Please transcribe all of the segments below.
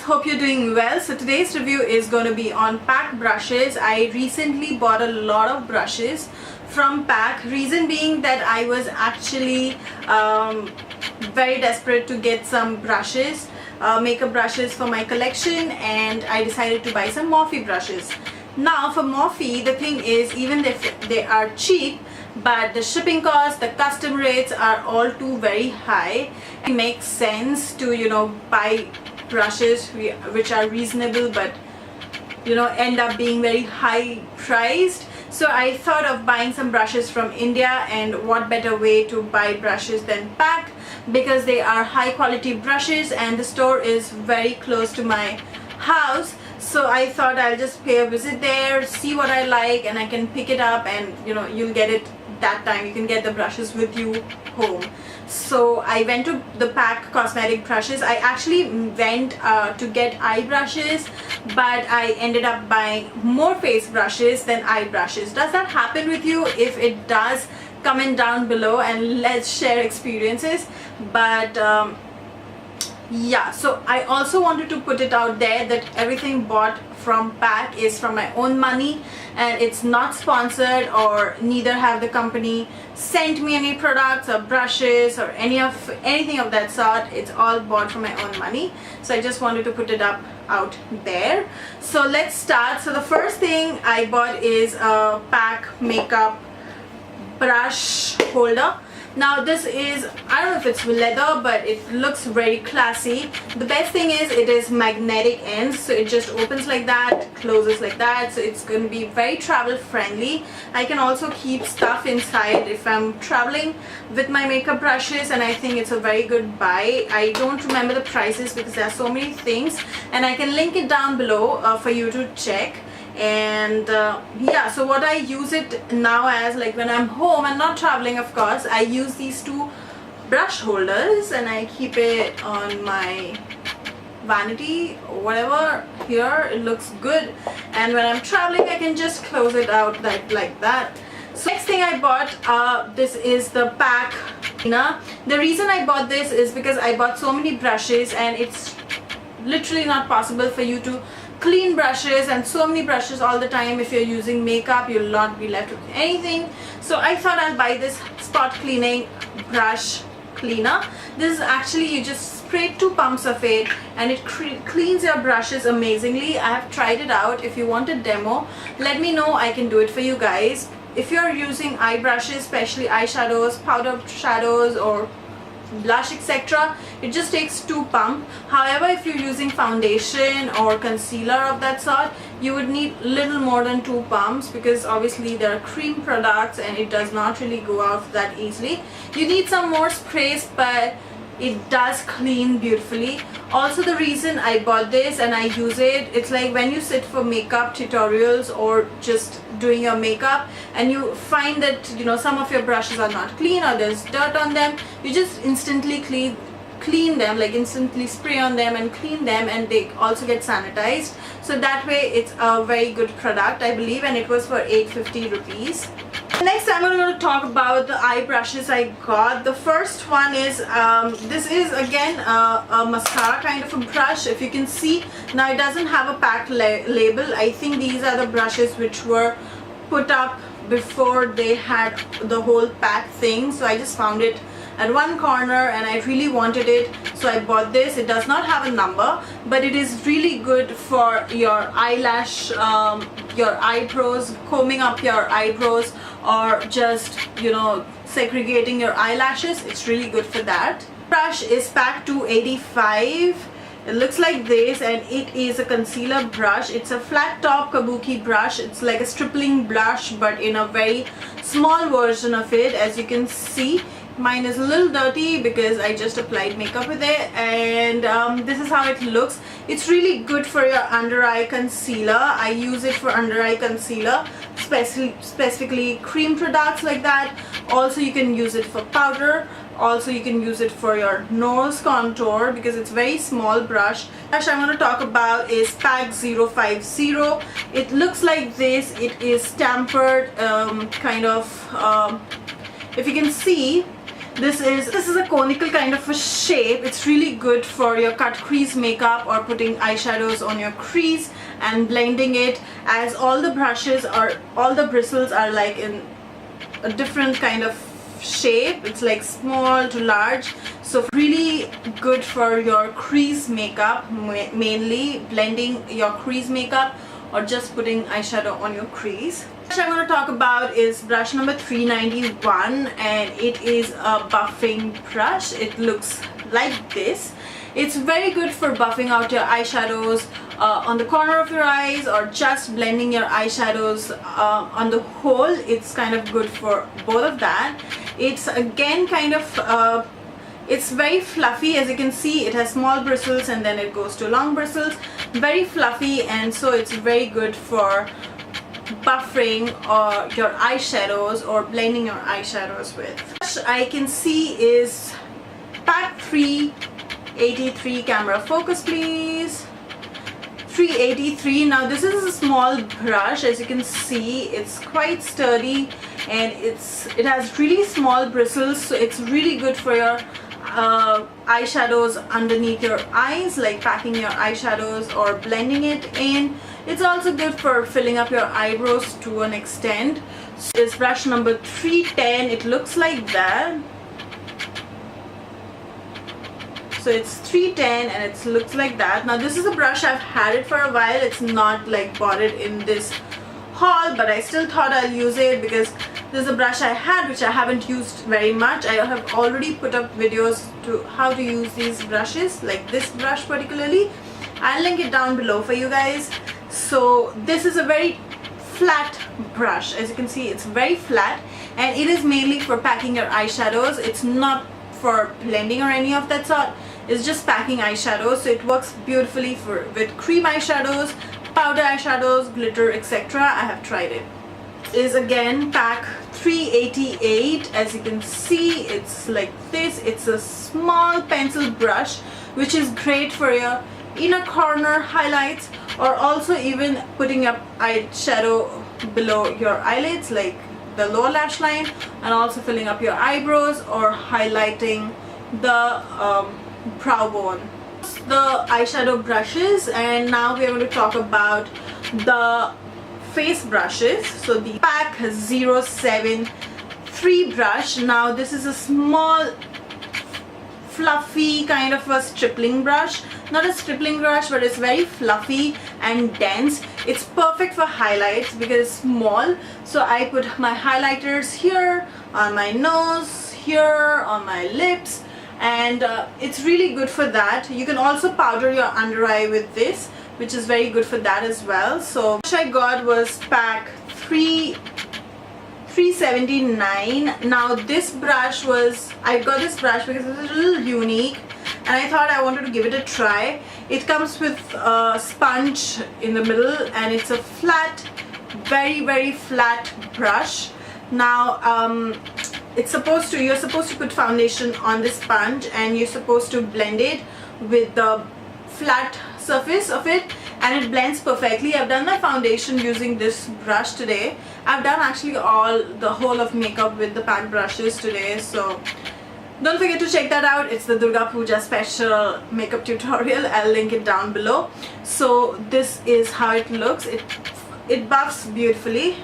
hope you're doing well. So today's review is going to be on P.A.C brushes. I recently bought a lot of brushes from P.A.C, reason being that I was actually very desperate to get some brushes, makeup brushes for my collection, and I decided to buy some Morphe brushes. Now for Morphe, the thing is, even if they are cheap, but the shipping costs, the custom rates are all too very high. It makes sense to, buy brushes which are reasonable but end up being very high priced. So I thought of buying some brushes from India, and what better way to buy brushes than P.A.C, because they are high quality brushes and the store is very close to my house. So I thought I'll just pay a visit there, see what I like, and I can pick it up, and you'll get it that time. You can get the brushes with you home. So I went to the P.A.C cosmetic brushes. I actually went to get eye brushes, but I ended up buying more face brushes than eye brushes. Does that happen with you? If it does, comment down below and let's share experiences. But yeah, so I also wanted to put it out there that everything bought from P.A.C is from my own money, and it's not sponsored, or neither have the company sent me any products or brushes or anything of that sort. It's all bought from my own money. So I just wanted to put it out there. So let's start. So the first thing I bought is a P.A.C makeup brush holder. Now this is, I don't know if it's leather, but it looks very classy. The best thing is it is magnetic ends, so it just opens like that, closes like that, so it's going to be very travel friendly. I can also keep stuff inside if I'm traveling with my makeup brushes, and I think it's a very good buy. I don't remember the prices because there are so many things, and I can link it down below for you to check. And yeah, so what I use it now as, like when I'm home and not traveling, of course, I use these two brush holders and I keep it on my vanity or whatever. Here it looks good, and when I'm traveling I can just close it out like that. So next thing I bought, this is the P.A.C cleaner. The reason I bought this is because I bought so many brushes and it's literally not possible for you to clean brushes and so many brushes all the time. If you're using makeup, you'll not be left with anything. So I thought I'll buy this spot cleaning brush cleaner. This is actually, you just spray 2 pumps of it and it cleans your brushes amazingly. I have tried it out. If you want a demo, let me know, I can do it for you guys. If you're using eye brushes, especially eyeshadows, powder shadows or blush, etc., it just takes 2 pumps. However, if you're using foundation or concealer of that sort, you would need little more than 2 pumps, because obviously there are cream products and it does not really go out that easily. You need some more sprays, but it does clean beautifully. Also, the reason I bought this and I use it, it's like when you sit for makeup tutorials or just doing your makeup and you find that some of your brushes are not clean or there's dirt on them, you just instantly clean them, like instantly spray on them and clean them, and they also get sanitized. So that way it's a very good product, I believe, and it was for 850 rupees. Next, I'm going to talk about the eye brushes I got. The first one is, this is again a mascara kind of a brush. If you can see, now it doesn't have a P.A.C label. I think these are the brushes which were put up before they had the whole P.A.C thing. So I just found it at one corner and I really wanted it, so I bought this. It does not have a number, but it is really good for your eyelash, your eyebrows, combing up your eyebrows, or just segregating your eyelashes. It's really good for that. Brush is P.A.C 285. It looks like this, and it is a concealer brush. It's a flat top kabuki brush. It's like a stripling blush, but in a very small version of it. As you can see, mine is a little dirty because I just applied makeup with it, and this is how it looks. It's really good for your under eye concealer. I use it for under eye concealer, specifically cream products like that. Also, you can use it for powder. Also, you can use it for your nose contour because it's very small brush. Brush I want to talk about is P.A.C 050. It looks like this. It is tempered, kind of, if you can see, This is a conical kind of a shape. It's really good for your cut crease makeup or putting eyeshadows on your crease and blending it, as all the bristles are like in a different kind of shape. It's like small to large, so really good for your crease makeup, mainly blending your crease makeup or just putting eyeshadow on your crease. The brush I'm going to talk about is brush number 391, and it is a buffing brush. It looks like this. It's very good for buffing out your eyeshadows on the corner of your eyes, or just blending your eyeshadows on the whole. It's kind of good for both of that. It's again kind of it's very fluffy. As you can see, it has small bristles and then it goes to long bristles. Very fluffy, and so it's very good for buffing or your eyeshadows or blending your eyeshadows with. I can see is P.A.C 383. Camera focus please. 383. Now this is a small brush. As you can see, it's quite sturdy and it has really small bristles, so it's really good for your eyeshadows underneath your eyes, like packing your eyeshadows or blending it in. It's also good for filling up your eyebrows to an extent. So this brush number 310, it looks like that. So it's 310 and it looks like that. Now this is a brush, I've had it for a while. It's not like bought it in this haul, but I still thought I'll use it because this is a brush I had which I haven't used very much. I have already put up videos to how to use these brushes, like this brush particularly. I'll link it down below for you guys. So this is a very flat brush. As you can see, it's very flat and it is mainly for packing your eyeshadows. It's not for blending or any of that sort. It's just packing eyeshadows, so it works beautifully with cream eyeshadows, powder eyeshadows, glitter, etc. I have tried it. Is again P.A.C 388. As you can see, it's like this. It's a small pencil brush which is great for your inner corner highlights, or also even putting up eyeshadow below your eyelids, like the lower lash line, and also filling up your eyebrows or highlighting the brow bone. The eyeshadow brushes, and now we are going to talk about the face brushes. So the P.A.C 073 brush. Now this is a small fluffy kind of a stripling brush. Not a stripling brush, but it's very fluffy and dense. It's perfect for highlights because it's small. So I put my highlighters here, on my nose, here, on my lips, and it's really good for that. You can also powder your under eye with this, which is very good for that as well. So what I got was P.A.C 379. Now this brush I got this brush because it's a little unique and I thought I wanted to give it a try. It comes with a sponge in the middle and it's a flat, very flat brush. Now you're supposed to put foundation on this sponge and you're supposed to blend it with the flat surface of it, and it blends perfectly. I've done my foundation using this brush today. I've done actually the whole of makeup with the P.A.C brushes today, so don't forget to check that out. It's the Durga Puja special makeup tutorial. I'll link it down below. So this is how it looks. It buffs beautifully.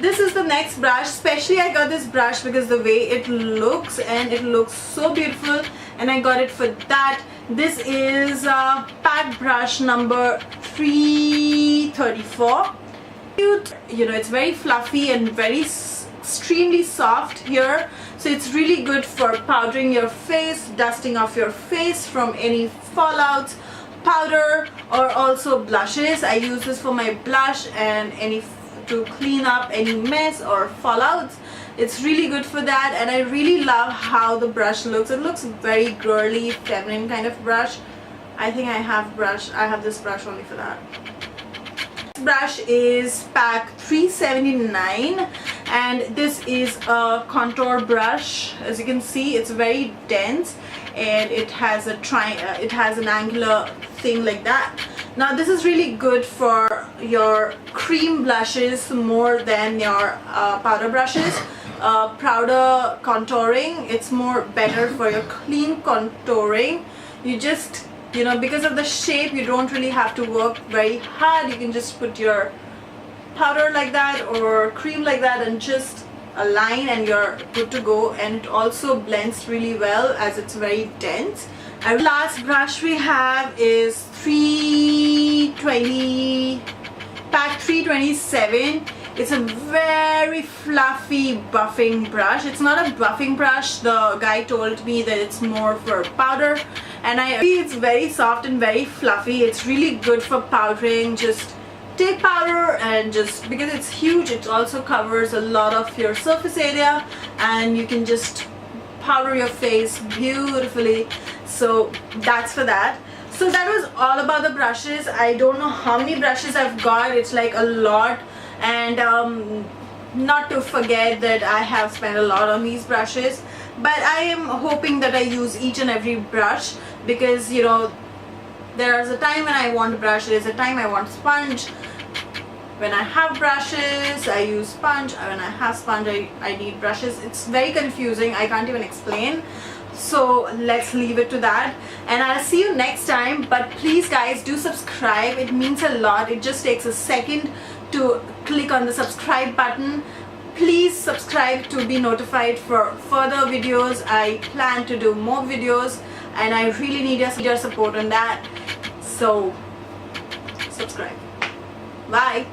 This is the next brush. Especially I got this brush because the way it looks, and it looks so beautiful, and I got it for that. This is P.A.C brush number 334. Cute. You know, it's very fluffy and very extremely soft here, so it's really good for powdering your face, dusting off your face from any fallouts, powder, or also blushes. I use this for my blush and to clean up any mess or fallouts. It's really good for that, and I really love how the brush looks. It looks very girly, feminine kind of brush. I think I have this brush only for that. This brush is P.A.C 379, and this is a contour brush. As you can see, it's very dense and it has an angular thing like that. Now this is really good for your cream blushes more than your powder brushes. powder contouring. It's more better for your clean contouring. You just, you know, because of the shape, you don't really have to work very hard. You can just put your powder like that or cream like that and just a line and you're good to go. And it also blends really well as it's very dense. Our last brush we have is 320 P.A.C 327. It's a very fluffy buffing brush. It's not a buffing brush. The guy told me that it's more for powder, and I agree. It's very soft and very fluffy. It's really good for powdering. Just take powder and just, because it's huge, it also covers a lot of your surface area and you can just powder your face beautifully. So that's for that. So that was all about the brushes. I don't know how many brushes I've got. It's like a lot. And not to forget that I have spent a lot on these brushes, but I am hoping that I use each and every brush, because you know, there's a time when I want a brush, there's a time I want sponge. When I have brushes, I use sponge. When I have sponge, I need brushes. It's very confusing. I can't even explain. So let's leave it to that, and I'll see you next time. But please guys, do subscribe. It means a lot. It just takes a second to click on the subscribe button. Please subscribe to be notified for further videos. I plan to do more videos and I really need your support on that. So subscribe. Bye.